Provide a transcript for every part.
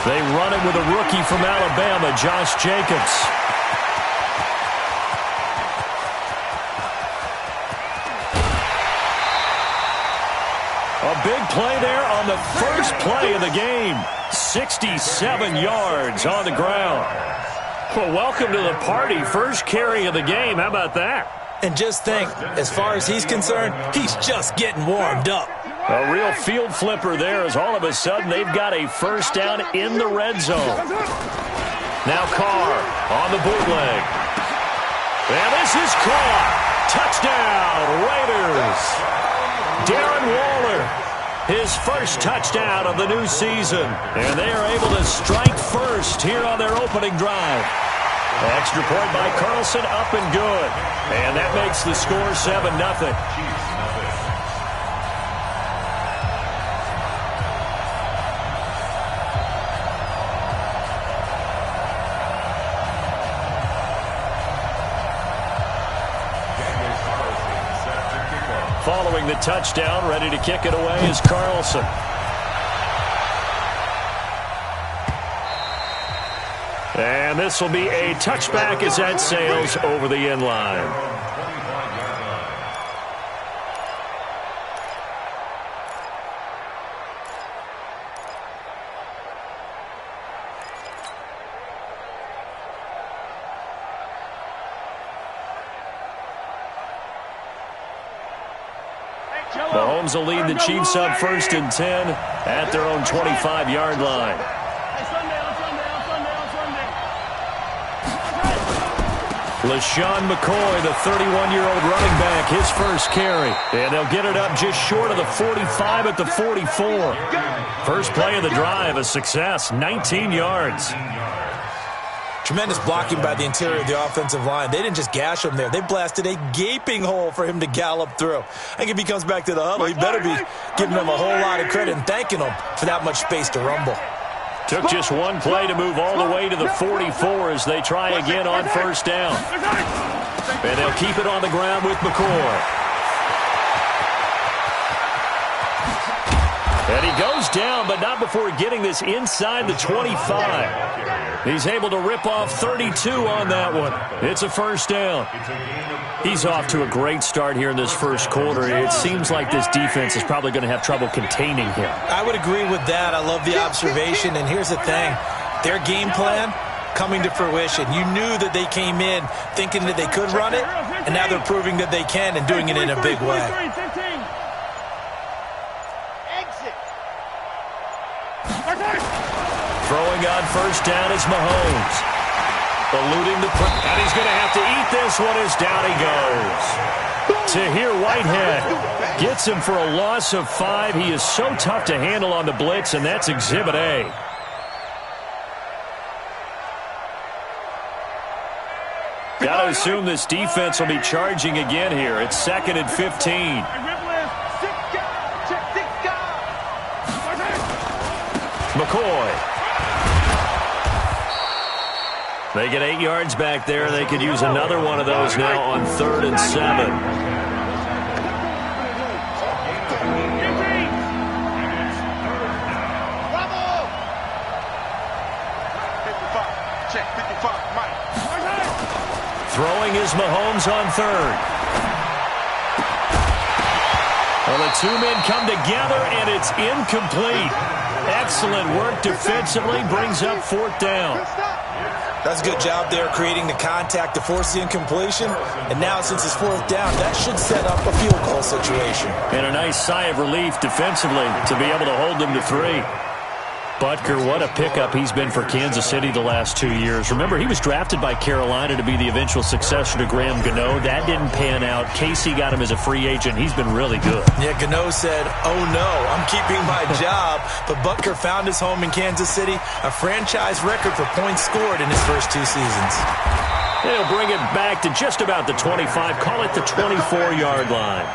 They run it with a rookie from Alabama, Josh Jacobs. A big play there on the first play of the game. 67 yards on the ground. Well, welcome to the party. First carry of the game. How about that? And just think, as far as he's concerned, he's just getting warmed up. A real field flipper there as all of a sudden they've got a first down in the red zone. Now Carr on the bootleg. And this is caught. Touchdown, Raiders. Darren Waller, his first touchdown of the new season. And they are able to strike first here on their opening drive. Extra point by Carlson, up and good. And that makes the score 7-0. Following the touchdown, ready to kick it away is Carlson. And this will be a touchback as that sails over the end line. Mahomes will lead the Chiefs up 1st and 10 at their own 25-yard line. LaShawn McCoy, the 31-year-old running back, his first carry. And they'll get it up just short of the 45 at the 44. First play of the drive, a success, 19 yards. Tremendous blocking by the interior of the offensive line. They didn't just gash him there. They blasted a gaping hole for him to gallop through. I think if he comes back to the huddle, he better be giving them a whole lot of credit and thanking them for that much space to rumble. Took just one play to move all the way to the 44 as they try again on first down. And they'll keep it on the ground with McCoy. And he goes down, but not before getting this inside the 25. He's able to rip off 32 on that one. It's a first down. He's off to a great start here in this first quarter. It seems like this defense is probably going to have trouble containing him. I would agree with that. I love the observation. And here's the thing. Their game plan coming to fruition. You knew that they came in thinking that they could run it, and now they're proving that they can and doing it in a big way. Throwing on first down is Mahomes. Eluding the and he's going to have to eat this one as down he goes. Tahir Whitehead gets him for a loss of 5. He is so tough to handle on the blitz, and that's Exhibit A. Got to assume this defense will be charging again here. It's 2nd and 15. McCoy. They get 8 yards back there. They could use another one of those now on 3rd and 7. Throwing is Mahomes on 3rd. Well, the two men come together, and it's incomplete. Excellent work defensively, brings up 4th down. That's a good job there creating the contact to force the incompletion. And now since it's 4th down, that should set up a field goal situation. And a nice sigh of relief defensively to be able to hold them to 3. Butker, what a pickup he's been for Kansas City the last 2 years. Remember, he was drafted by Carolina to be the eventual successor to Graham Gano. That didn't pan out. Casey got him as a free agent. He's been really good. Yeah, Gano said, oh no, I'm keeping my job. But Butker found his home in Kansas City, a franchise record for points scored in his first 2 seasons. They'll bring it back to just about the 25. Call it the 24-yard line.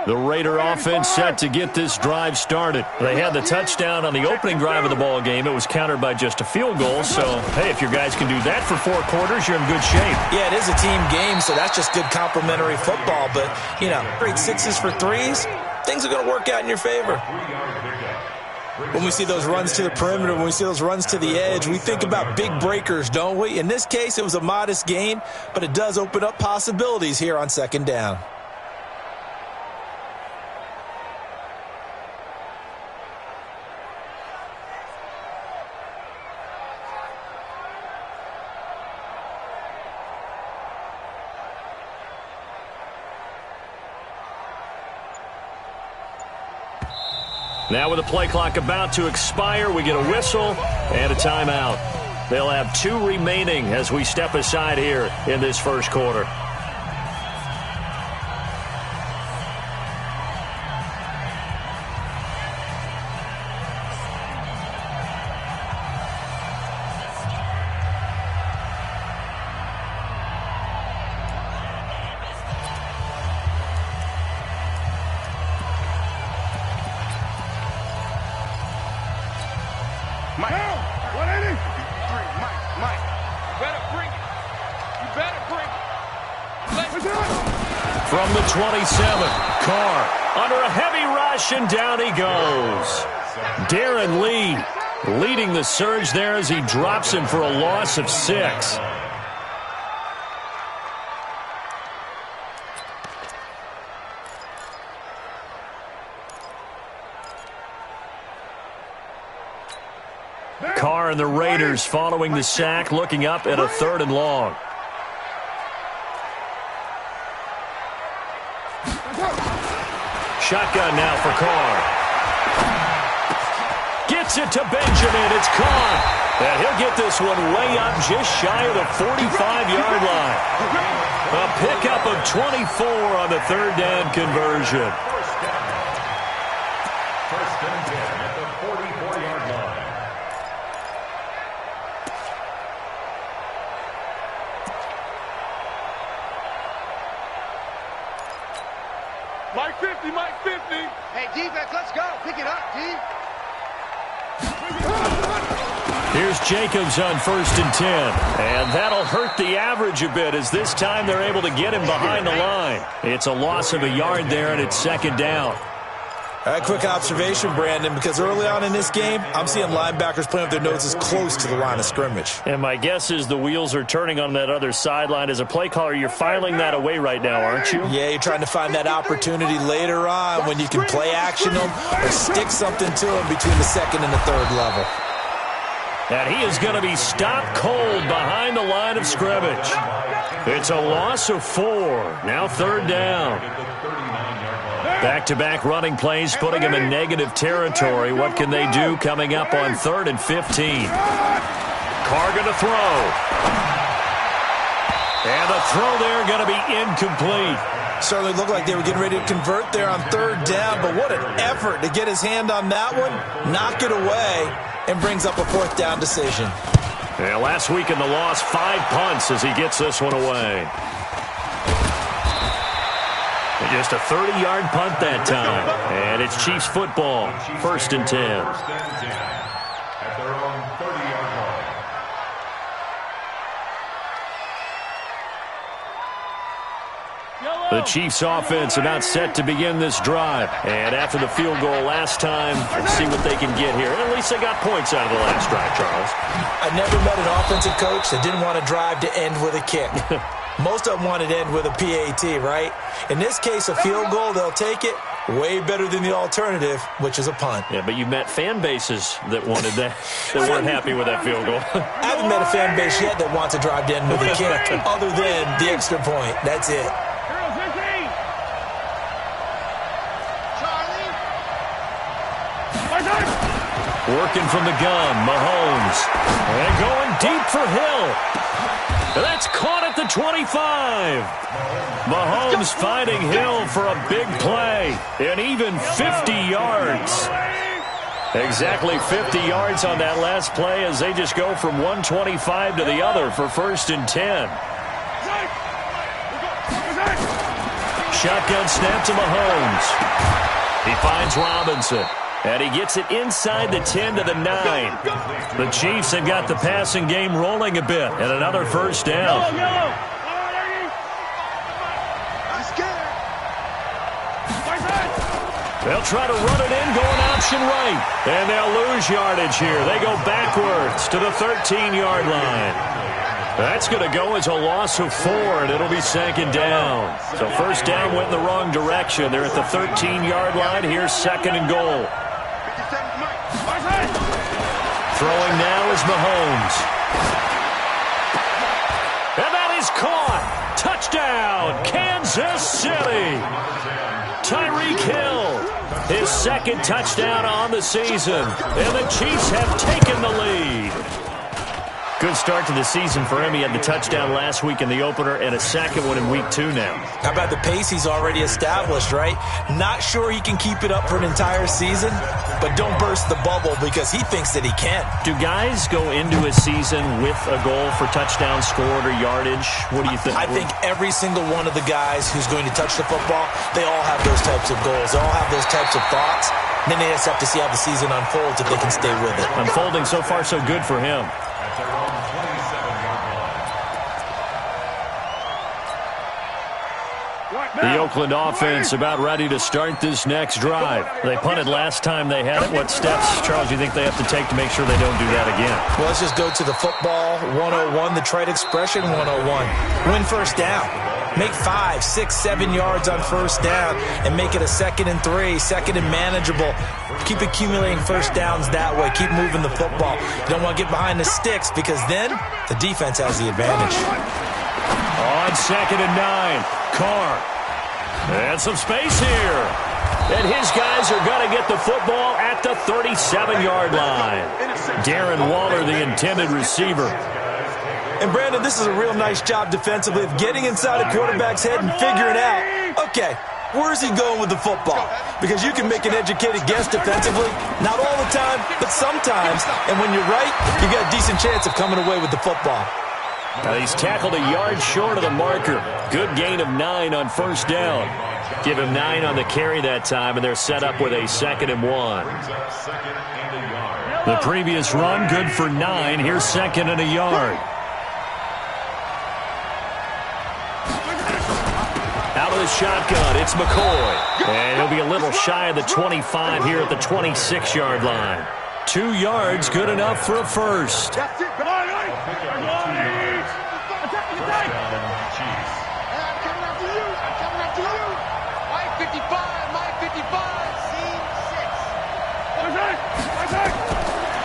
The Raider offense set to get this drive started. They had the touchdown on the opening drive of the ball game. It was countered by just a field goal. So, hey, if your guys can do that for 4 quarters, you're in good shape. Yeah, it is a team game, so that's just good complementary football. But, you know, great 6s for 3s, things are going to work out in your favor. When we see those runs to the perimeter, when we see those runs to the edge, we think about big breakers, don't we? In this case, it was a modest gain, but it does open up possibilities here on 2nd down. Now with the play clock about to expire, we get a whistle and a timeout. They'll have 2 remaining as we step aside here in this first quarter. From the 27, Carr under a heavy rush, and down he goes. Darren Lee leading the surge there as he drops him for a loss of 6. Carr and the Raiders following the sack, looking up at a 3rd and long. Shotgun now for Carr. Gets it to Benjamin. It's caught. And he'll get this one way up just shy of the 45-yard line. A pickup of 24 on the 3rd down conversion. First and 10 at the 44-yard line. Mike 50, Mike 50. Hey, defense, let's go. Pick it up, D. Here's Jacobs on 1st and 10. And that'll hurt the average a bit as this time they're able to get him behind the line. It's a loss of a yard there, and it's 2nd down. A quick observation, Brandon, because early on in this game, I'm seeing linebackers playing with their noses close to the line of scrimmage. And my guess is the wheels are turning on that other sideline. As a play caller, you're filing that away right now, aren't you? Yeah, you're trying to find that opportunity later on when you can play action them or stick something to them between the 2nd and the 3rd level. And he is going to be stopped cold behind the line of scrimmage. It's a loss of 4. Now 3rd down. Back-to-back running plays, putting him in negative territory. What can they do coming up on 3rd and 15? Carr going to throw. And the throw there going to be incomplete. Certainly looked like they were getting ready to convert there on 3rd down, but what an effort to get his hand on that one, knock it away, and brings up a 4th down decision. Yeah, last week in the loss, 5 punts as he gets this one away. Just a 30-yard punt that time. And it's Chiefs football. 1st and 10. At their own 30-yard line. The Chiefs offense about set to begin this drive. And after the field goal last time, let's see what they can get here. And at least they got points out of the last drive, Charles. I never met an offensive coach that didn't want to drive to end with a kick. Most of them want to end with a PAT, right? In this case, a field goal, they'll take it. Way better than the alternative, which is a punt. Yeah, but you met fan bases that wanted that, that weren't happy with that field goal. I haven't met a fan base yet that wants to drive to end with a kick other than the extra point. That's it. Working from the gun, Mahomes. And going deep for Hill. That's caught at the 25. Mahomes finding Hill for a big play. And even 50 yards. Exactly 50 yards on that last play as they just go from 125 to the other for 1st and 10. shotgun snap to Mahomes. He finds Robinson. And he gets it inside the 10 to the 9. The Chiefs have got the passing game rolling a bit. And another first down. They'll try to run it in, going option right. And they'll lose yardage here. They go backwards to the 13-yard line. That's going to go as a loss of 4, and it'll be second down. So first down went in the wrong direction. They're at the 13-yard line. Here's second and goal. Throwing now is Mahomes. And that is caught. Touchdown, Kansas City. Tyreek Hill, his second touchdown on the season. And the Chiefs have taken the lead. Good start to the season for him. He had the touchdown last week in the opener and a second one in week 2 now. How about the pace he's already established, right? Not sure he can keep it up for an entire season, but don't burst the bubble because he thinks that he can. Do guys go into a season with a goal for touchdown scored or yardage? What do you think? I think every single one of the guys who's going to touch the football, they all have those types of goals. They all have those types of thoughts. And then they just have to see how the season unfolds if they can stay with it. Unfolding so far so good for him. The Oakland offense about ready to start this next drive. They punted last time they had it. What steps, Charles, do you think they have to take to make sure they don't do that again? Well, let's just go to the football 101, the trade expression 101. Win first down. Make 5, 6, 7 yards on first down and make it a 2nd and 3, second and manageable. Keep accumulating first downs that way. Keep moving the football. You don't want to get behind the sticks because then the defense has the advantage. On 2nd and 9, Carr. And some space here. And his guys are going to get the football at the 37-yard line. Darren Waller, the intended receiver. And, Brandon, this is a real nice job defensively of getting inside a quarterback's head and figuring out, okay, where's he going with the football? Because you can make an educated guess defensively. Not all the time, but sometimes. And when you're right, you got a decent chance of coming away with the football. Now he's tackled a yard short of the marker. Good gain of 9 on first down. Give him 9 on the carry that time, and they're set up with a 2nd and 1. The previous run, good for 9. Here's 2nd and a yard. Out of the shotgun, it's McCoy. And he'll be a little shy of the 25 here at the 26-yard line. 2 yards, good enough for a first.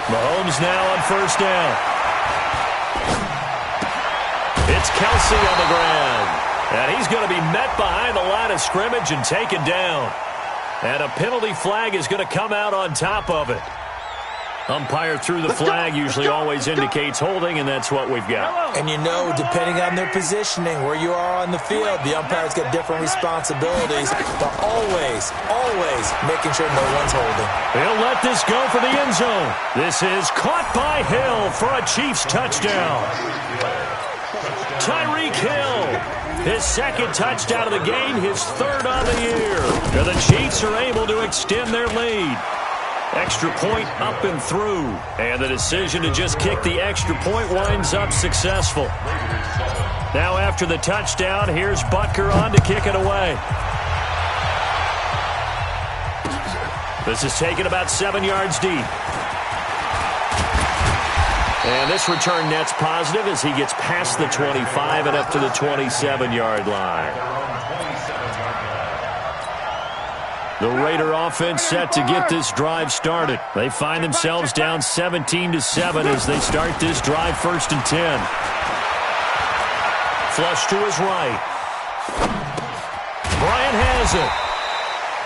Mahomes now on first down. It's Kelsey on the ground. And he's going to be met behind the line of scrimmage and taken down. And a penalty flag is going to come out on top of it. Umpire threw the flag, usually always indicates holding, and that's what we've got. And you know, depending on their positioning, where you are on the field, the umpire's got different responsibilities, but always making sure no one's holding. He'll let this go for the end zone. This is caught by Hill for a Chiefs touchdown. Tyreek Hill, his 2nd touchdown of the game, his 3rd on the year. And the Chiefs are able to extend their lead. Extra point up and through. And the decision to just kick the extra point winds up successful. Now after the touchdown, here's Butker on to kick it away. This is taken about 7 yards deep. And this return net's positive as he gets past the 25 and up to the 27-yard line. The Raider offense set to get this drive started. They find themselves down 17-7 as they start this drive 1st and 10. Flush to his right. Bryant has it.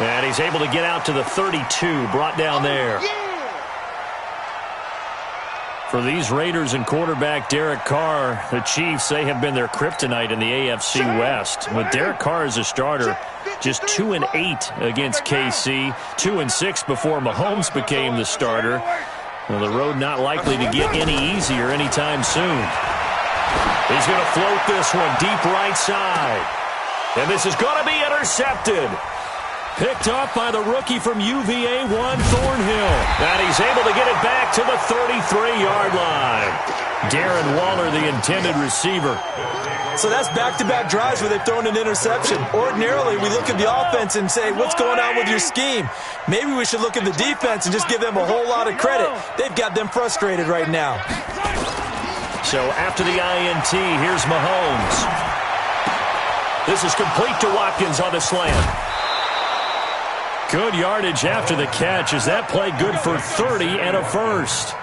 And he's able to get out to the 32, brought down there. For these Raiders and quarterback Derek Carr, the Chiefs, they have been their kryptonite in the AFC West. With Derek Carr as a starter, just 2-8 against KC, 2-6 before Mahomes became the starter. Well, the road not likely to get any easier anytime soon. He's going to float this one deep right side. And this is going to be intercepted. Picked off by the rookie from UVA, Juan Thornhill. And he's able to get it back to the 33-yard line. Darren Waller, the intended receiver. So that's back-to-back drives where they've thrown an interception. Ordinarily, we look at the offense and say, what's going on with your scheme? Maybe we should look at the defense and just give them a whole lot of credit. They've got them frustrated right now. So after the INT, here's Mahomes. This is complete to Watkins on the slant. Good yardage after the catch. Is that play good for 30 and a first?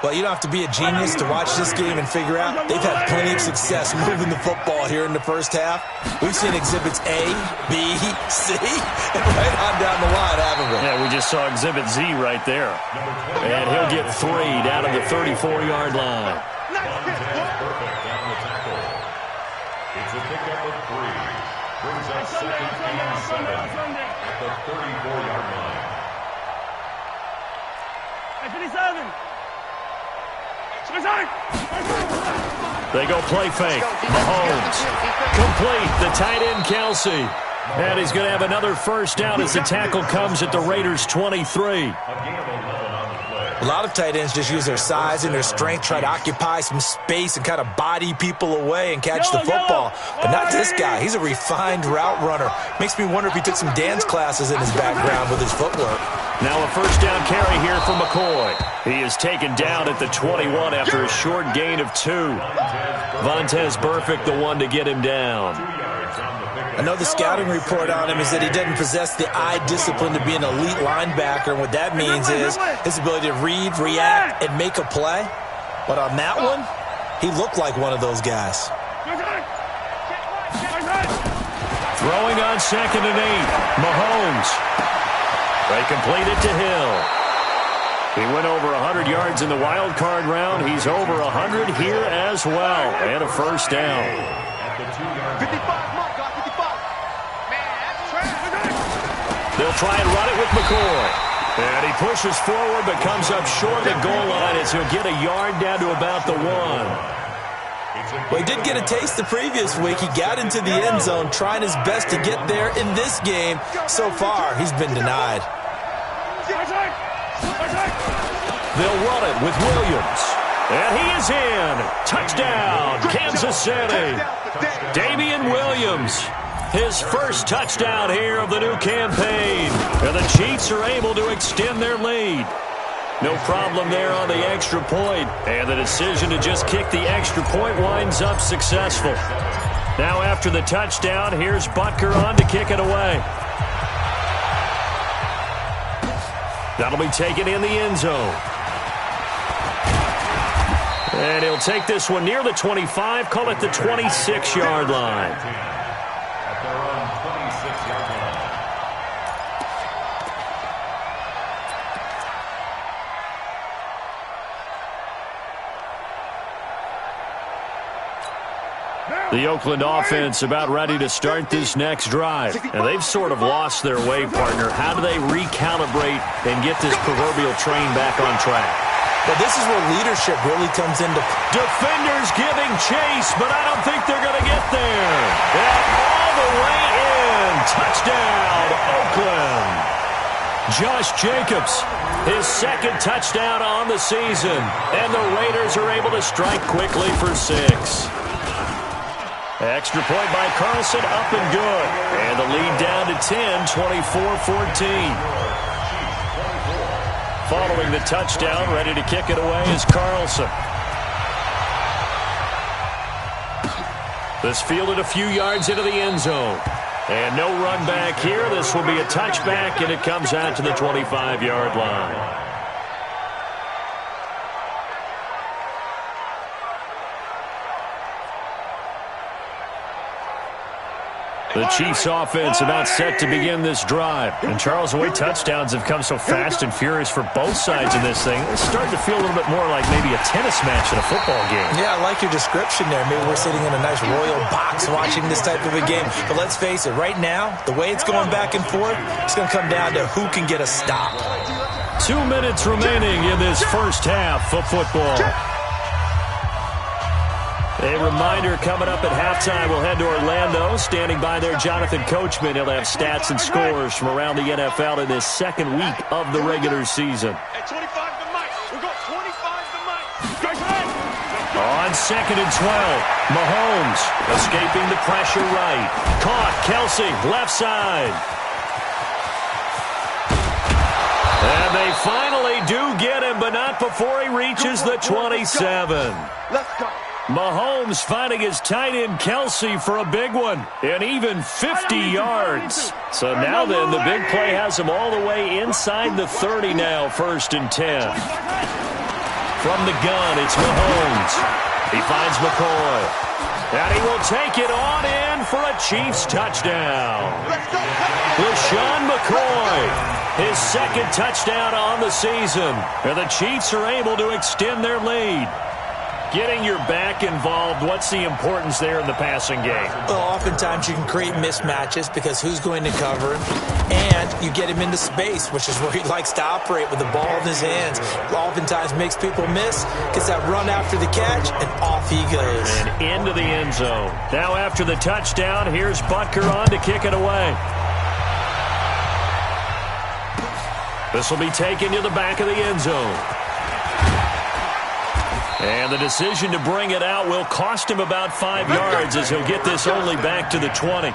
Well, you don't have to be a genius to watch this game and figure out they've had plenty of success moving the football here in the first half. We've seen exhibits A, B, C, and right on down the line, haven't we? Yeah, we just saw exhibit Z right there. And he'll get 3 down to the 34-yard line. Perfect down the tackle. It's a pickup of 3. Brings us 2nd and 7 at the 34-yard line. 57. They go play fake. Mahomes. Complete. The tight end, Kelsey. And he's going to have another first down as the tackle comes at the Raiders' 23. A lot of tight ends just use their size and their strength, try to occupy some space and kind of body people away and catch the football. But not this guy. He's a refined route runner. Makes me wonder if he took some dance classes in his background with his footwork. Now a first down carry here for McCoy. He is taken down at the 21 after a short gain of 2. Vontaze Burfict, the one to get him down. I know the scouting report on him is that he doesn't possess the eye discipline to be an elite linebacker, and what that means is his ability to read, react, and make a play. But on that one, he looked like one of those guys. Throwing on 2nd and 8. Mahomes. They complete it to Hill. He went over 100 yards in the wild card round. He's over 100 here as well. And a first down. 55. They'll try and run it with McCoy. And he pushes forward but comes up short of the goal line as he'll get a yard down to about the 1. Well, he did get a taste the previous week. He got into the end zone trying his best to get there in this game. So far, he's been denied. They'll run it with Williams. And he is in. Touchdown, Kansas City. Damian Williams. His first touchdown here of the new campaign. And the Chiefs are able to extend their lead. No problem there on the extra point. And the decision to just kick the extra point winds up successful. Now after the touchdown, here's Butker on to kick it away. That'll be taken in the end zone. And he'll take this one near the 25, call it the 26-yard line. The Oakland offense about ready to start this next drive. And they've sort of lost their way, partner. How do they recalibrate and get this proverbial train back on track? But this is where leadership really comes into play. Defenders giving chase, but I don't think they're going to get there. And all the way in. Touchdown, Oakland. Josh Jacobs, his second touchdown on the season. And the Raiders are able to strike quickly for 6. Extra point by Carlson, up and good. And the lead down to 10, 24-14. Following the touchdown, ready to kick it away is Carlson. This fielded a few yards into the end zone. And no run back here. This will be a touchback, and it comes out to the 25-yard line. The Chiefs offense about set to begin this drive. And Charles, the way touchdowns have come so fast and furious for both sides in this thing, it's starting to feel a little bit more like maybe a tennis match in a football game. Yeah, I like your description there. Maybe we're sitting in a nice royal box watching this type of a game. But let's face it, right now, the way it's going back and forth, it's going to come down to who can get a stop. 2 minutes remaining in this first half of football. A reminder coming up at halftime, we'll head to Orlando. Standing by there, Jonathan Coachman. He'll have stats and scores from around the NFL in this second week of the regular season. At 25 to Mike. We'll go 25 to Mike. On 2nd and 12, Mahomes escaping the pressure right. Caught, Kelsey, left side. And they finally do get him, but not before he reaches the 27. Let's go. Mahomes finding his tight end Kelsey for a big one, and even 50 yards. So now then, the big play has him all the way inside the 30 now, 1st and 10. From the gun, it's Mahomes. He finds McCoy. And he will take it on in for a Chiefs touchdown. LaShawn McCoy, his 2nd touchdown on the season. And the Chiefs are able to extend their lead. Getting your back involved, what's the importance there in the passing game? Well, oftentimes you can create mismatches because who's going to cover him? And you get him into space, which is where he likes to operate with the ball in his hands. Oftentimes makes people miss, gets that run after the catch, and off he goes. And into the end zone. Now after the touchdown, here's Butker on to kick it away. This will be taken to the back of the end zone. And the decision to bring it out will cost him about 5 yards as he'll get this only back to the 20.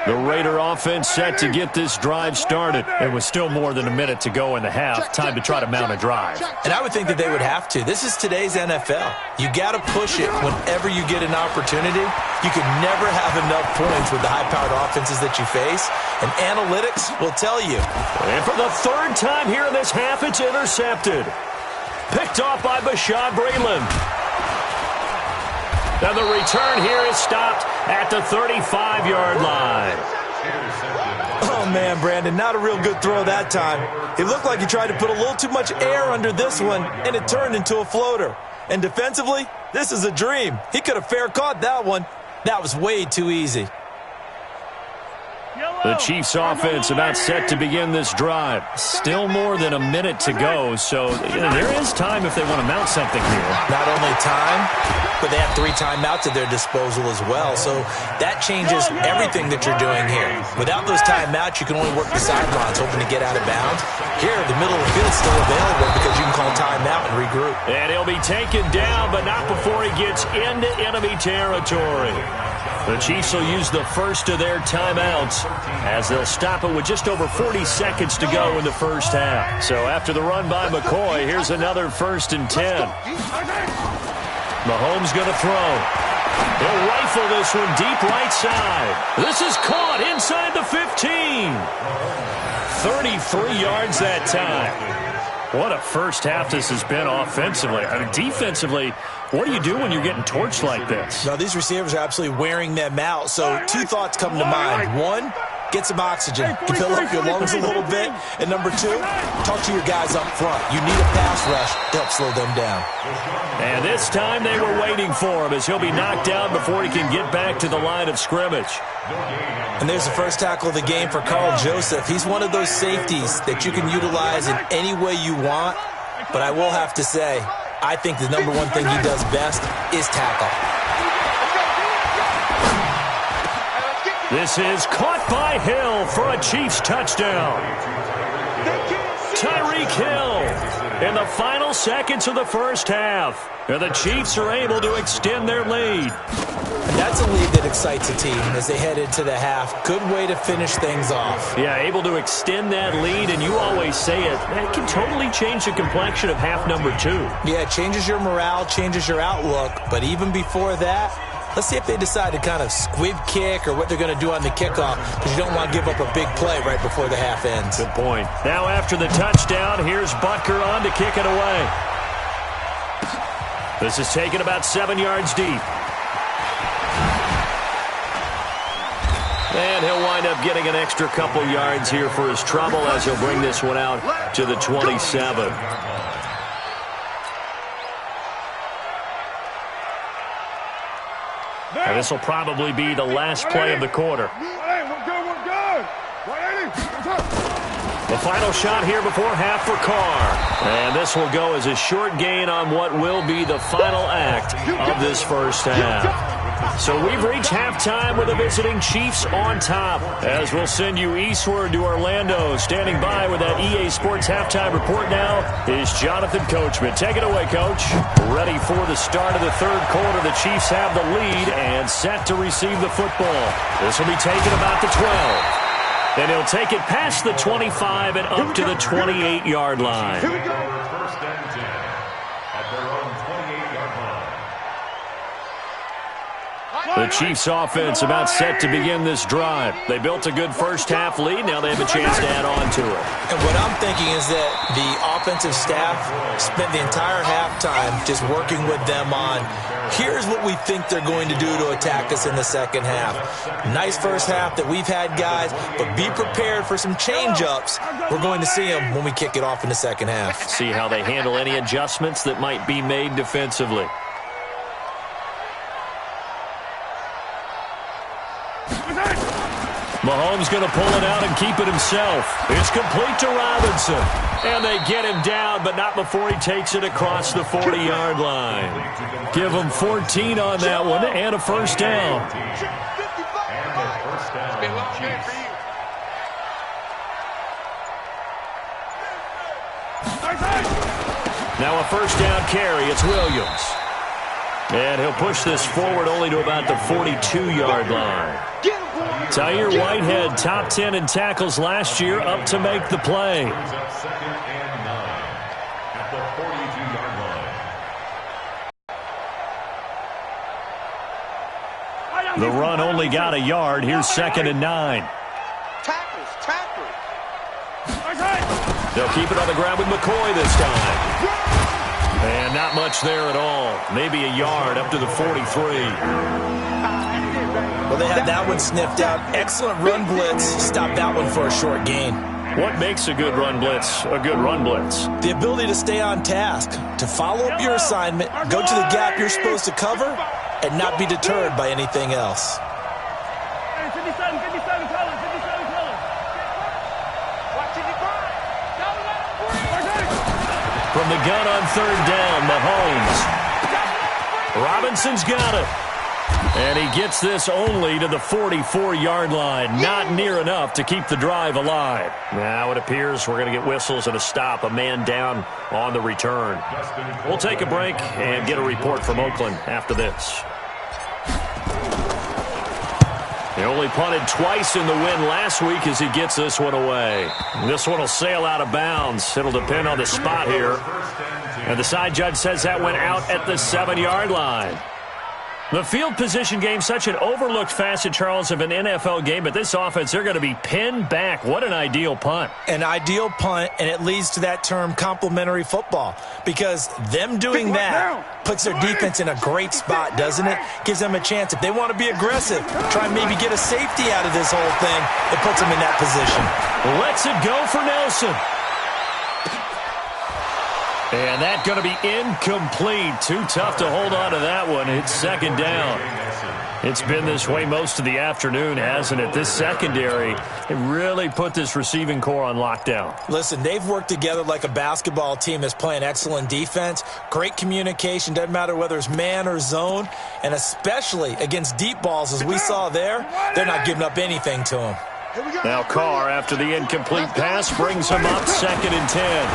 The Raider offense set to get this drive started. It was still more than a minute to go in the half. Time to try to mount a drive. And I would think that they would have to. This is today's NFL. You got to push it whenever you get an opportunity. You can never have enough points with the high-powered offenses that you face. And analytics will tell you. And for the 3rd time here in this half, it's intercepted. Picked off by Bashaud Breeland. And the return here is stopped at the 35-yard line. Oh, man, Brandon, not a real good throw that time. It looked like he tried to put a little too much air under this one, and it turned into a floater. And defensively, this is a dream. He could have fair caught that one. That was way too easy. The Chiefs offense about set to begin this drive. Still more than a minute to go, so there is time if they want to mount something here. Not only time, but they have 3 timeouts at their disposal as well, so that changes everything that you're doing here. Without those timeouts, you can only work the sidelines, hoping to get out of bounds. Here, the middle of the field is still available because you can call timeout and regroup. And he'll be taken down, but not before he gets into enemy territory. The Chiefs will use the first of their timeouts as they'll stop it with just over 40 seconds to go in the first half. So after the run by McCoy, here's another 1st and 10. Mahomes going to throw. He'll rifle this one deep right side. This is caught inside the 15. 33 yards that time. What a first half this has been offensively. I mean, defensively, what do you do when you're getting torched like this? Now, these receivers are absolutely wearing them out. So 2 thoughts come to mind. 1, get some oxygen. You fill up your lungs a little bit. And number 2, talk to your guys up front. You need a pass rush to help slow them down. And this time they were waiting for him as he'll be knocked down before he can get back to the line of scrimmage. And there's the first tackle of the game for Carl Joseph. He's one of those safeties that you can utilize in any way you want. But I will have to say, I think the number 1 thing he does best is tackle. This is caught by Hill for a Chiefs touchdown. Tyreek Hill in the final seconds of the first half. And the Chiefs are able to extend their lead. And that's a lead that excites a team as they head into the half. Good way to finish things off. Yeah, able to extend that lead, and you always say it can totally change the complexion of half number 2. Yeah, it changes your morale, changes your outlook. But even before that, let's see if they decide to kind of squib kick or what they're going to do on the kickoff, because you don't want to give up a big play right before the half ends. Good point. Now after the touchdown, here's Butker on to kick it away. This is taken about 7 yards deep. And he'll wind up getting an extra couple yards here for his trouble as he'll bring this one out to the 27. And this will probably be the last play of the quarter. Hey, we're good, we're good. The final shot here before half for Carr. And this will go as a short gain on what will be the final act of this first half. So we've reached halftime with the visiting Chiefs on top. As we'll send you eastward to Orlando. Standing by with that EA Sports halftime report now is Jonathan Coachman. Take it away, Coach. Ready for the start of the third quarter. The Chiefs have the lead and set to receive the football. This will be taken about the 12. And he'll take it past the 25 and up to the 28-yard line. Here we go. First and 10 at their own 28-yard line. The Chiefs offense about set to begin this drive. They built a good first half lead. Now they have a chance to add on to it. And what I'm thinking is that the offensive staff spent the entire halftime just working with them on, here's what we think they're going to do to attack us in the second half. Nice first half that we've had, guys, but be prepared for some change-ups. We're going to see them when we kick it off in the second half. See how they handle any adjustments that might be made defensively. Mahomes going to pull it out and keep it himself. It's complete to Robinson. And they get him down, but not before he takes it across the 40-yard line. Give him 14 on that one and a first down. Now a first down carry. It's Williams. And he'll push this forward only to about the 42-yard line. Tyre Whitehead, top 10 in tackles last year, up to make the play. Second and 9 at the 42-yard line. The run only got a yard. Here's second and 9. Tackles. They'll keep it on the ground with McCoy this time. And not much there at all. Maybe a yard up to the 43. Well, they had that one sniffed out. Excellent run blitz. Stop that one for a short gain. What makes a good run blitz a good run blitz? The ability to stay on task, to follow up your assignment, go to the gap you're supposed to cover, and not be deterred by anything else. From the gun on third down, Mahomes. Robinson's got it. And he gets this only to the 44-yard line. Not near enough to keep the drive alive. Now it appears we're going to get whistles and a stop. A man down on the return. We'll take a break and get a report from Oakland after this. He only punted twice in the win last week as he gets this one away. This one will sail out of bounds. It'll depend on the spot here. And the side judge says that went out at the 7-yard line. The field position game, such an overlooked facet, Charles, of an NFL game, but this offense, they're going to be pinned back. What an ideal punt. An ideal punt, and it leads to that term complementary football, because them doing that puts their defense in a great spot, doesn't it? Gives them a chance. If they want to be aggressive, try and maybe get a safety out of this whole thing, it puts them in that position. Lets it go for Nelson. And that's going to be incomplete. Too tough to hold on to that one. It's second down. It's been this way most of the afternoon, hasn't it? This secondary, it really put this receiving core on lockdown. Listen, they've worked together like a basketball team that's playing excellent defense. Great communication. Doesn't matter whether it's man or zone. And especially against deep balls, as we saw there, they're not giving up anything to them. Now Carr, after the incomplete pass, brings him up second and 10.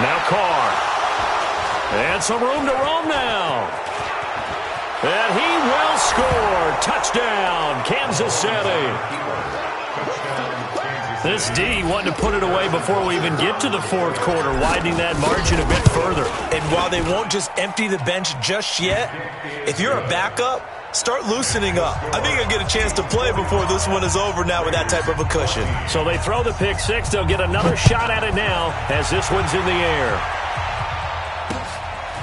Now Carr. And some room to roam now. And he will score. Touchdown, Kansas City. This D wanting to put it away before we even get to the fourth quarter, widening that margin a bit further. And while they won't just empty the bench just yet, if you're a backup, start loosening up. I think I'll get a chance to play before this one is over now with that type of a cushion. So they throw the pick six. They'll get another shot at it now as this one's in the air.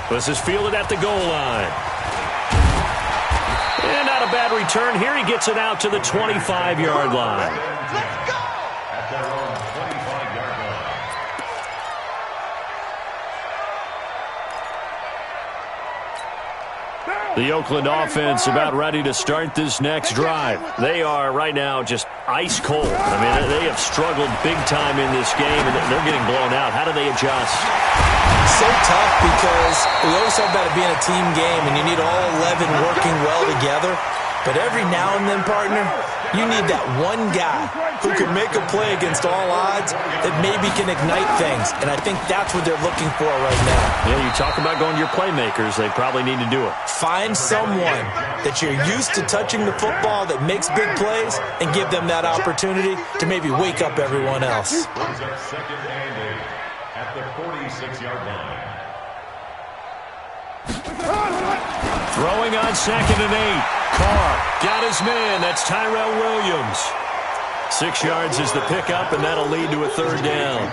This is fielded at the goal line. And not a bad return. Here he gets it out to the 25-yard line. Let's go! At their own 25-yard line. The Oakland offense about ready to start this next drive. They are right now just ice cold. I mean, they have struggled big time in this game, and they're getting blown out. How do they adjust? So tough because we always talk about it being a team game, and you need all 11 working well together. But every now and then, partner, you need that one guy who can make a play against all odds that maybe can ignite things. And I think that's what they're looking for right now. Yeah, you talk about going to your playmakers. They probably need to do it. Find someone that you're used to touching the football that makes big plays and give them that opportunity to maybe wake up everyone else. Brings up 2nd and 8 at the 46-yard line. Throwing on 2nd and 8. Carr got his man. That's Tyrell Williams. 6 yards is the pickup, and that'll lead to a 3rd down.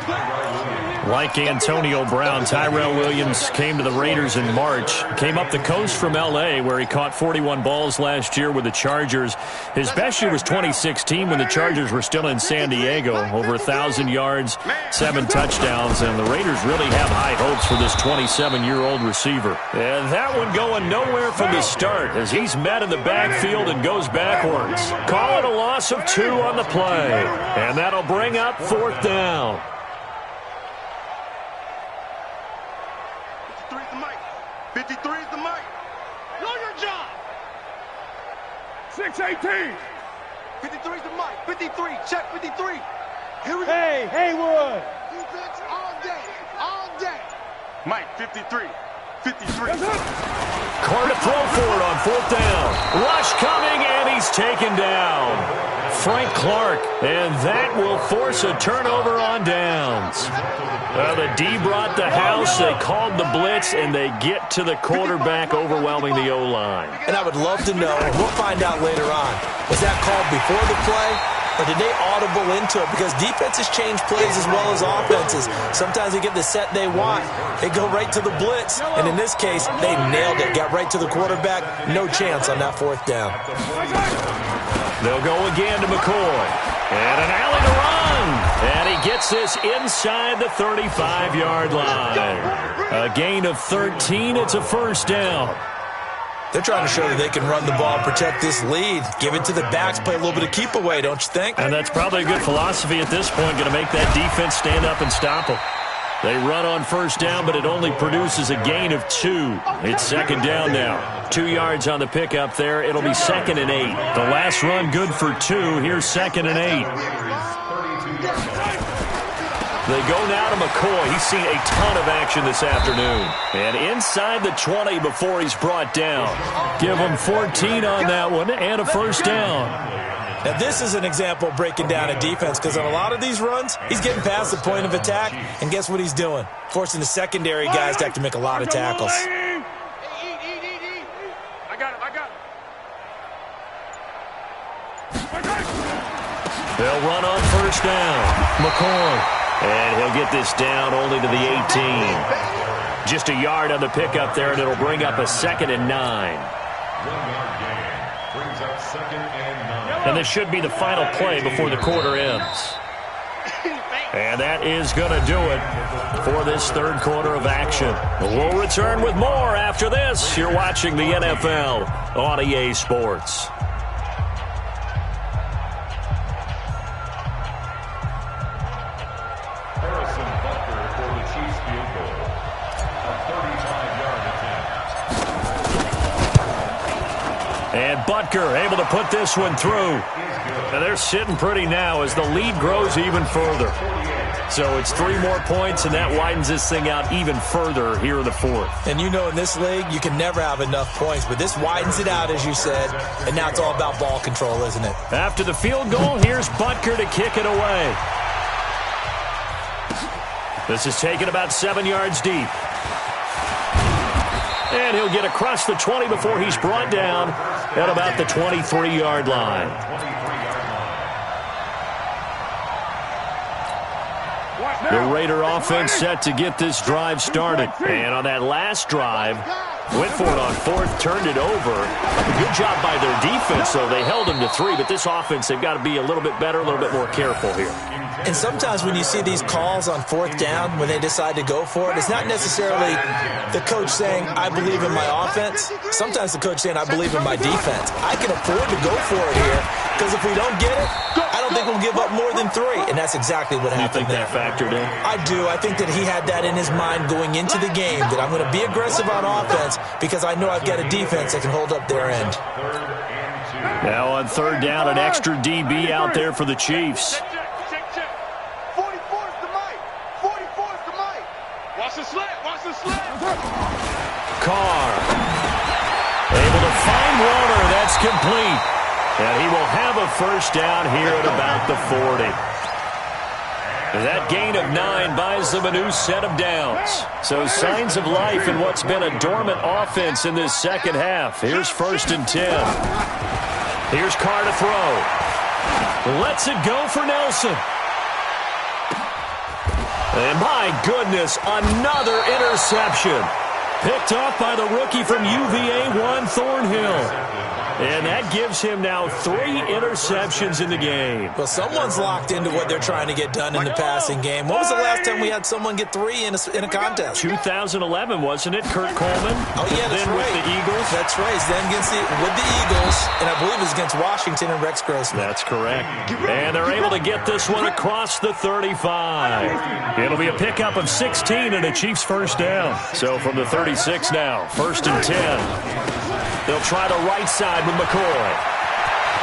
Like Antonio Brown, Tyrell Williams came to the Raiders in March. Came up the coast from L.A., where he caught 41 balls last year with the Chargers. His best year was 2016 when the Chargers were still in San Diego. Over 1,000 yards, 7 touchdowns, and the Raiders really have high hopes for this 27-year-old receiver. And that one going nowhere from the start as he's met in the backfield and goes backwards. Call it a loss of 2 on the play, and that'll bring up 4th down. 53 is the mic. Know your job. 618. 53 is the mic. 53. Check 53. Here we go. Hey, Haywood. Defense all day. All day. Mike, 53. 53. Carr to throw for it on 4th down. Rush coming, and he's taken down. Frank Clark, and that will force a turnover on downs. Well, the D brought the house. They called the blitz, and they get to the quarterback, overwhelming the O-line. And I would love to know, and we'll find out later on, was that called before the play, or did they audible into it? Because defenses change plays as well as offenses. Sometimes they get the set they want. They go right to the blitz. And in this case, they nailed it. Got right to the quarterback. No chance on that 4th down. They'll go again to McCoy. And an alley to run. And he gets this inside the 35-yard line. A gain of 13. It's a 1st down. They're trying to show that they can run the ball, protect this lead, give it to the backs, play a little bit of keep away, don't you think? And that's probably a good philosophy at this point, going to make that defense stand up and stop them. They run on 1st down, but it only produces a gain of 2. It's 2nd down now. 2 yards on the pickup there. It'll be 2nd and 8. The last run good for 2. Here's 2nd and 8. They go now to McCoy. He's seen a ton of action this afternoon. And inside the 20 before he's brought down. Give him 14 on that one and a 1st down. Now, this is an example of breaking down a defense because on a lot of these runs, he's getting past the point of attack, and guess what he's doing? Forcing the secondary guys to have to make a lot of tackles. I got him. They'll run on 1st down. McCoy. And he'll get this down only to the 18. Just a yard on the pickup there, and it'll bring up a 2nd and 9. 1-yard gain. Brings up 2nd and 9. And this should be the final play before the quarter ends. And that is going to do it for this 3rd quarter of action. We'll return with more after this. You're watching the NFL on EA Sports. And Butker able to put this one through. And they're sitting pretty now as the lead grows even further. So it's 3 more points, and that widens this thing out even further here in the 4th. And you know in this league, you can never have enough points, but this widens it out, as you said, and now it's all about ball control, isn't it? After the field goal, here's Butker to kick it away. This is taken about 7 yards deep. And he'll get across the 20 before he's brought down at about the 23-yard line. The Raider offense set to get this drive started. And on that last drive, Went for it on fourth, turned it over. Good job by their defense, though. They held them to 3, but this offense, they've got to be a little bit better, a little bit more careful here. And sometimes when you see these calls on fourth down, when they decide to go for it, it's not necessarily the coach saying, I believe in my offense. Sometimes the coach saying, I believe in my defense. I can afford to go for it here, because if we don't get it, I don't think we'll give up more than 3. And that's exactly what happened there. You think that factored in? I do. I think that he had that in his mind going into the game, that I'm going to be aggressive on offense because I know I've got a defense that can hold up their end. Now on third down, an extra DB out there for the Chiefs. Carr able to find Warner. That's complete. And he will have a first down here at about the 40. That gain of 9 buys them a new set of downs. So signs of life in what's been a dormant offense in this second half. Here's 1st and 10. Here's Carr to throw. Lets it go for Nelson. And my goodness, another interception. Picked off by the rookie from UVA, Juan Thornhill. And that gives him now 3 interceptions in the game. Well, someone's locked into what they're trying to get done in the passing game. When was the last time we had someone get 3 in a contest? 2011, wasn't it? Kurt Coleman? Oh, yeah, that's then right. with the Eagles? That's right. Then with the Eagles, and I believe it was against Washington and Rex Grossman. That's correct. And they're able to get this one across the 35. It'll be a pickup of 16 and a Chiefs first down. So from the 36 now, 1st and 10. They'll try the right side with McCoy.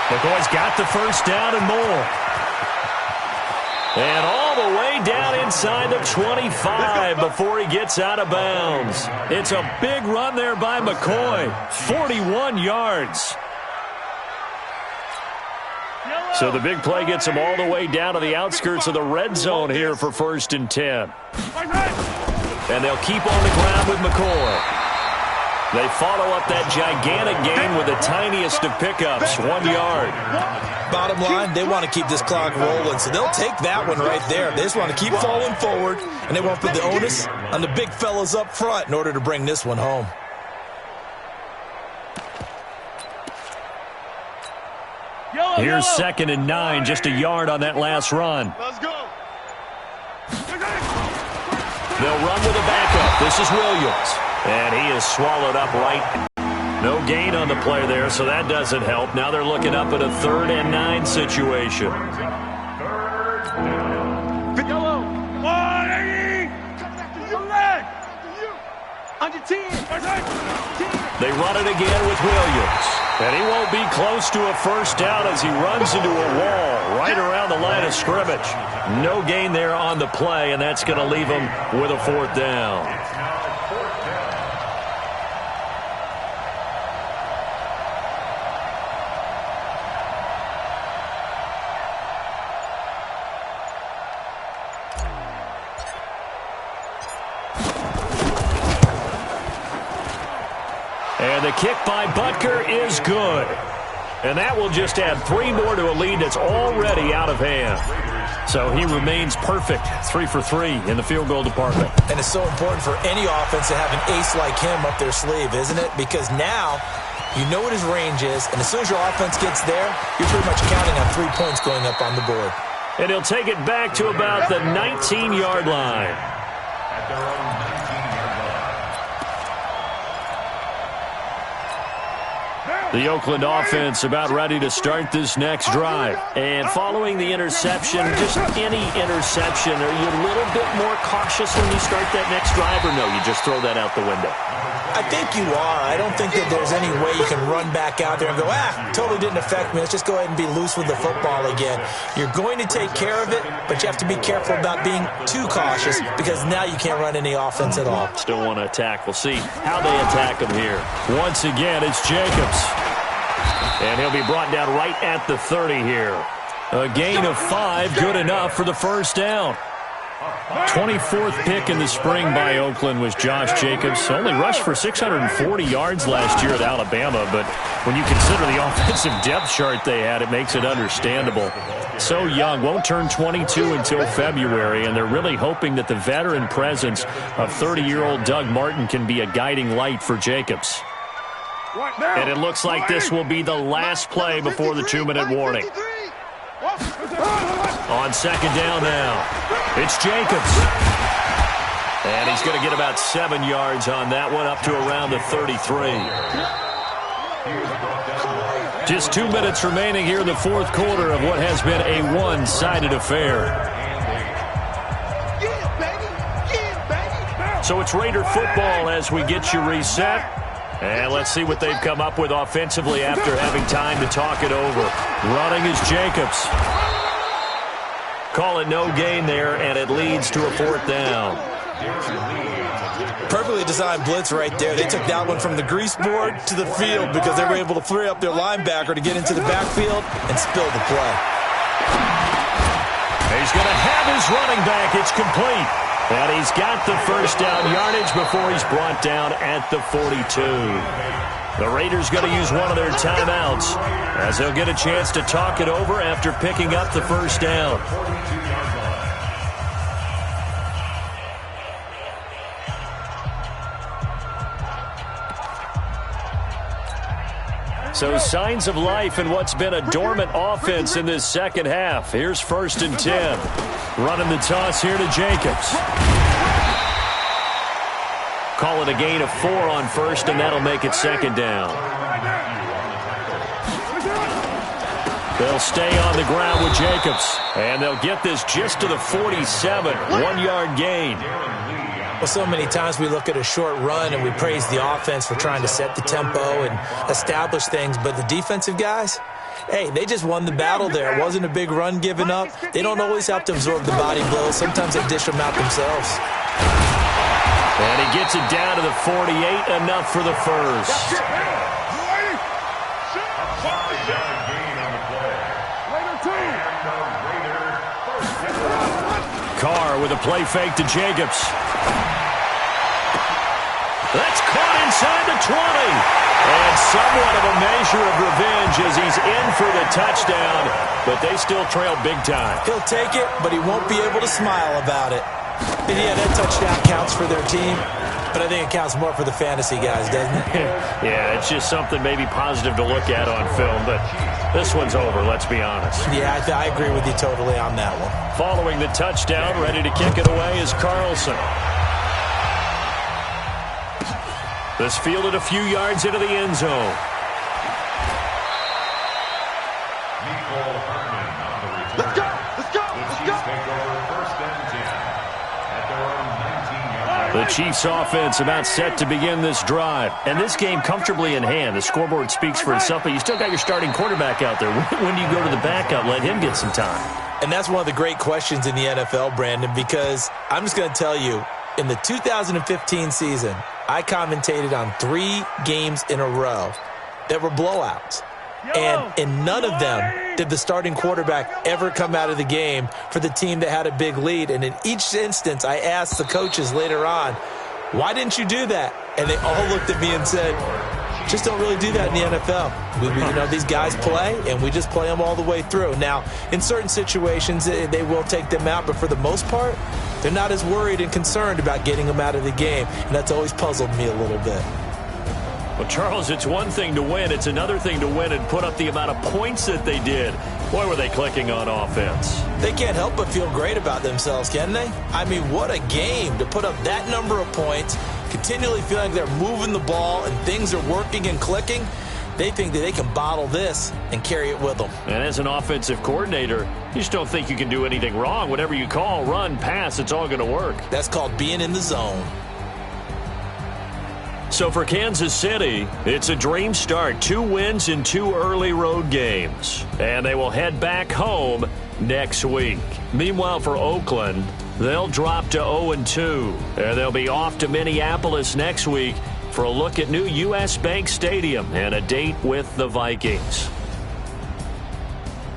McCoy's got the first down and more. And all the way down inside the 25 before he gets out of bounds. It's a big run there by McCoy. 41 yards. So the big play gets him all the way down to the outskirts of the red zone here for 1st and 10. And they'll keep on the ground with McCoy. They follow up that gigantic gain with the tiniest of pickups, 1 yard. Bottom line, they want to keep this clock rolling, so they'll take that one right there. They just want to keep falling forward, and they won't put the onus on the big fellas up front in order to bring this one home. Here's 2nd and 9, just a yard on that last run. Let's go. They'll run with a backup. This is Williams. And he is swallowed up right. No gain on the play there, so that doesn't help. Now they're looking up at a 3rd and 9 situation. Yellow. 180. Under 10. They run it again with Williams. And he won't be close to a first down as he runs into a wall right around the line of scrimmage. No gain there on the play, and that's going to leave him with a 4th down. And the kick by Butker is good. And that will just add 3 more to a lead that's already out of hand. So he remains perfect, 3 for 3 in the field goal department. And it's so important for any offense to have an ace like him up their sleeve, isn't it? Because now you know what his range is, and as soon as your offense gets there, you're pretty much counting on 3 points going up on the board. And he'll take it back to about the 19-yard line. At their own 19-yard line. The Oakland offense about ready to start this next drive. And following the interception, just any interception, are you a little bit more cautious when you start that next drive, or no, you just throw that out the window? I think you are. I don't think that there's any way you can run back out there and go, totally didn't affect me. Let's just go ahead and be loose with the football again. You're going to take care of it, but you have to be careful about being too cautious because now you can't run any offense at all. Still want to attack. We'll see how they attack him here. Once again, it's Jacobs. And he'll be brought down right at the 30 here. A gain of 5, good enough for the first down. 24th pick in the spring by Oakland was Josh Jacobs. Only rushed for 640 yards last year at Alabama, but when you consider the offensive depth chart they had, it makes it understandable. So young, won't turn 22 until February, and they're really hoping that the veteran presence of 30-year-old Doug Martin can be a guiding light for Jacobs. And it looks like this will be the last play before the 2-minute warning. On second down now, it's Jacobs. And he's going to get about 7 yards on that one, up to around the 33. Just 2 minutes remaining here in the fourth quarter of what has been a one-sided affair. So it's Raider football as we get you reset. And let's see what they've come up with offensively after having time to talk it over. Running is Jacobs. Call it no gain there, and it leads to a fourth down. Perfectly designed blitz right there. They took that one from the grease board to the field because they were able to free up their linebacker to get into the backfield and spill the play. He's going to have his running back. It's complete. And he's got the first down yardage before he's brought down at the 42. The Raiders going to use one of their timeouts as they'll get a chance to talk it over after picking up the first down. So signs of life in what's been a dormant offense in this second half. Here's 1st and 10. Running the toss here to Jacobs. Call it a gain of 4 on first, and that'll make it second down. They'll stay on the ground with Jacobs, and they'll get this just to the 47. 1-yard gain. Well, so many times we look at a short run and we praise the offense for trying to set the tempo and establish things, but the defensive guys, hey, they just won the battle there. It wasn't a big run given up. They don't always have to absorb the body blows. Sometimes they dish them out themselves. And he gets it down to the 48, enough for the first. Carr with a play fake to Jacobs. That's caught inside the 20. And somewhat of a measure of revenge as he's in for the touchdown, but they still trail big time. He'll take it, but he won't be able to smile about it. And yeah, that touchdown counts for their team, but I think it counts more for the fantasy guys, doesn't it? Yeah, it's just something maybe positive to look at on film, but this one's over, let's be honest. Yeah, I agree with you totally on that one. Following the touchdown, ready to kick it away is Carlson. This fielded a few yards into the end zone. Let's go! Let's go! Let's go! Take over 1st and 10 at their own 19-yard line. The Chiefs offense about set to begin this drive. And this game comfortably in hand. The scoreboard speaks for itself, but you still got your starting quarterback out there. When do you go to the backup, let him get some time? And that's one of the great questions in the NFL, Brandon, because I'm just going to tell you, in the 2015 season, I commentated on 3 games in a row that were blowouts. And in none of them did the starting quarterback ever come out of the game for the team that had a big lead. And in each instance, I asked the coaches later on, why didn't you do that? And they all looked at me and said, just don't really do that in the NFL. These guys play, and we just play them all the way through. Now, in certain situations, they will take them out, but for the most part, they're not as worried and concerned about getting them out of the game, and that's always puzzled me a little bit. Well, Charles, it's one thing to win. It's another thing to win and put up the amount of points that they did. Boy, were they clicking on offense. They can't help but feel great about themselves, can they? I mean, what a game to put up that number of points, continually feeling like they're moving the ball and things are working and clicking. They think that they can bottle this and carry it with them. And as an offensive coordinator, you just don't think you can do anything wrong. Whatever you call, run, pass, it's all going to work. That's called being in the zone. So for Kansas City, it's a dream start. 2 wins in 2 early road games. And they will head back home next week. Meanwhile, for Oakland, they'll drop to 0-2. And they'll be off to Minneapolis next week for a look at new U.S. Bank Stadium and a date with the Vikings.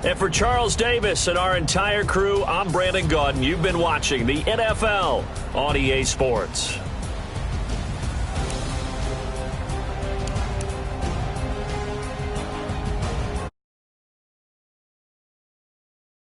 And for Charles Davis and our entire crew, I'm Brandon Gaudin. You've been watching the NFL on EA Sports.